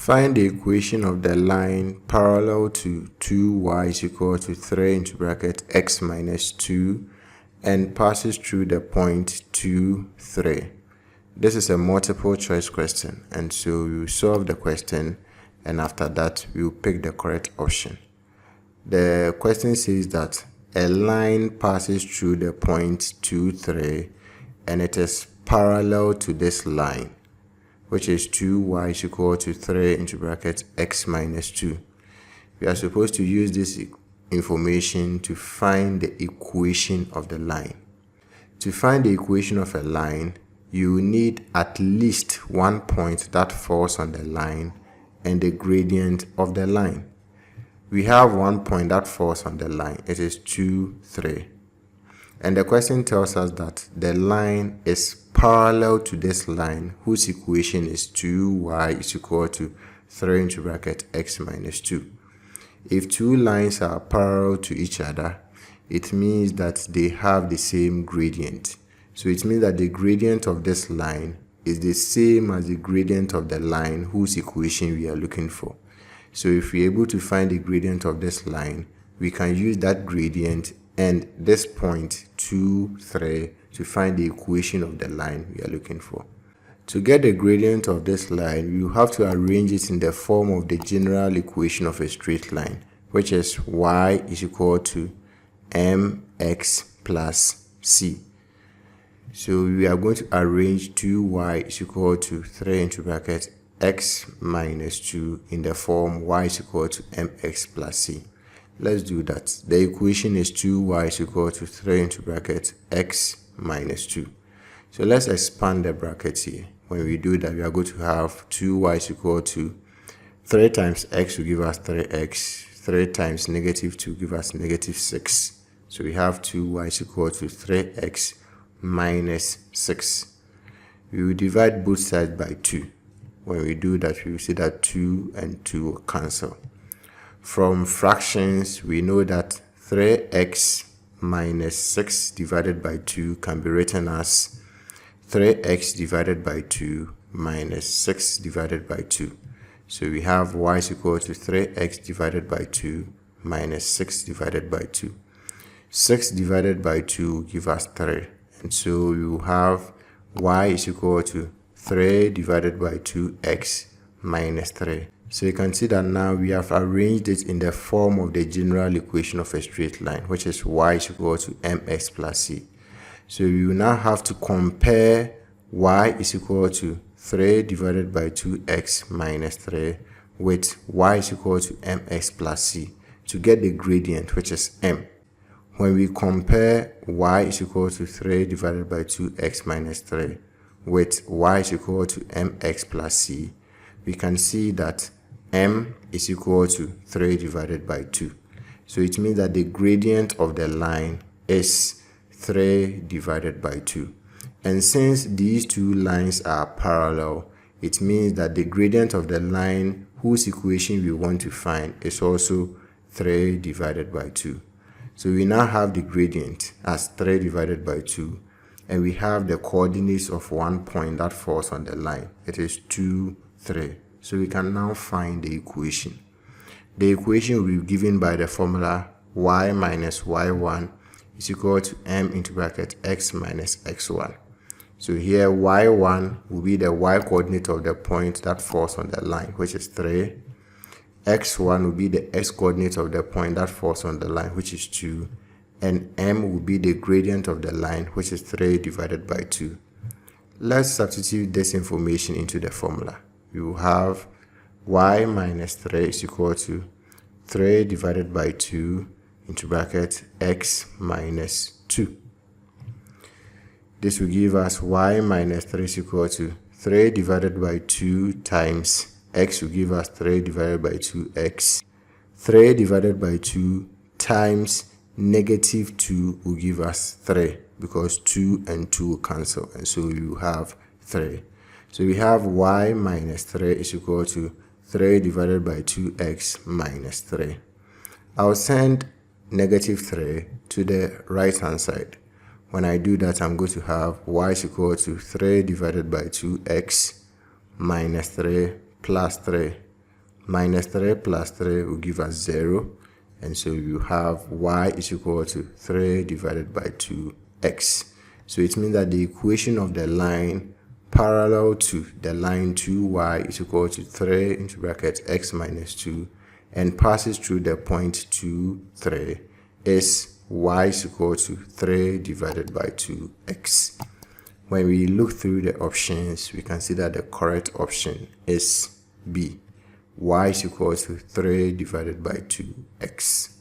Find the equation of the line parallel to 2y is equal to 3 into bracket x minus 2 and passes through the point 2, 3. This is a multiple choice question, and so we will solve the question, and after that we will pick the correct option. The question says that a line passes through the point 2, 3 and it is parallel to this line, which is 2y is equal to 3 into bracket x minus 2. We are supposed to use this information to find the equation of the line. To find the equation of a line, you need at least one point that falls on the line and the gradient of the line. We have one point that falls on the line. It is 2, 3. And the question tells us that the line is parallel to this line whose equation is 2y is equal to 3 into bracket x minus 2. If two lines are parallel to each other, it means that they have the same gradient. So it means that the gradient of this line is the same as the gradient of the line whose equation we are looking for. So if we're able to find the gradient of this line, we can use that gradient and this point 2, 3 to find the equation of the line we are looking for. To get the gradient of this line, you have to arrange it in the form of the general equation of a straight line, which is y is equal to mx plus c. So we are going to arrange 2y is equal to 3 into bracket x minus 2 in the form y is equal to mx plus c. Let's do that. The equation is 2y is equal to 3 into bracket x minus 2. So let's expand the brackets here. When we do that, we are going to have 2y is equal to 3 times x will give us 3x, 3 times negative 2 give us negative 6. So we have 2y is equal to 3x minus 6. We will divide both sides by 2. When we do that, we will see that 2 and 2 will cancel. From fractions, we know that 3x minus 6 divided by 2 can be written as 3x divided by 2 minus 6 divided by 2. So we have y is equal to 3x divided by 2 minus 6 divided by 2. 6 divided by 2 will give us 3. And so we will have y is equal to 3 divided by 2x minus 3. So you can see that now we have arranged it in the form of the general equation of a straight line, which is y is equal to mx plus c. So we will now have to compare y is equal to 3 divided by 2x minus 3 with y is equal to mx plus c to get the gradient, which is m. When we compare y is equal to 3 divided by 2x minus 3 with y is equal to mx plus c, we can see that m is equal to 3 divided by 2. So it means that the gradient of the line is 3 divided by 2. And since these two lines are parallel, it means that the gradient of the line whose equation we want to find is also 3 divided by 2. So we now have the gradient as 3 divided by 2, and we have the coordinates of one point that falls on the line. It is 2, 3. So we can now find the equation. The equation will be given by the formula y minus y1 is equal to m into bracket x minus x1. So here y1 will be the y coordinate of the point that falls on the line, which is 3. x1 will be the x coordinate of the point that falls on the line, which is 2. And m will be the gradient of the line, which is 3 divided by 2. Let's substitute this information into the formula. We will have y minus 3 is equal to 3 divided by 2 into bracket x minus 2. This will give us y minus 3 is equal to 3 divided by 2 times x will give us 3 divided by 2x. 3 divided by 2 times negative 2 will give us 3 because 2 and 2 will cancel, and so we will have 3. So we have y minus 3 is equal to 3 divided by 2x minus 3. I'll send negative 3 to the right hand side. When I do that, I'm going to have y is equal to 3 divided by 2x minus 3 plus 3. minus 3 plus 3 will give us 0. And so you have y is equal to 3 divided by 2x. So it means that the equation of the line parallel to the line 2y is equal to 3 into bracket x minus 2 and passes through the point 2, 3 is y is equal to 3 divided by 2x. When we look through the options, we can see that the correct option is B. Y is equal to 3 divided by 2x.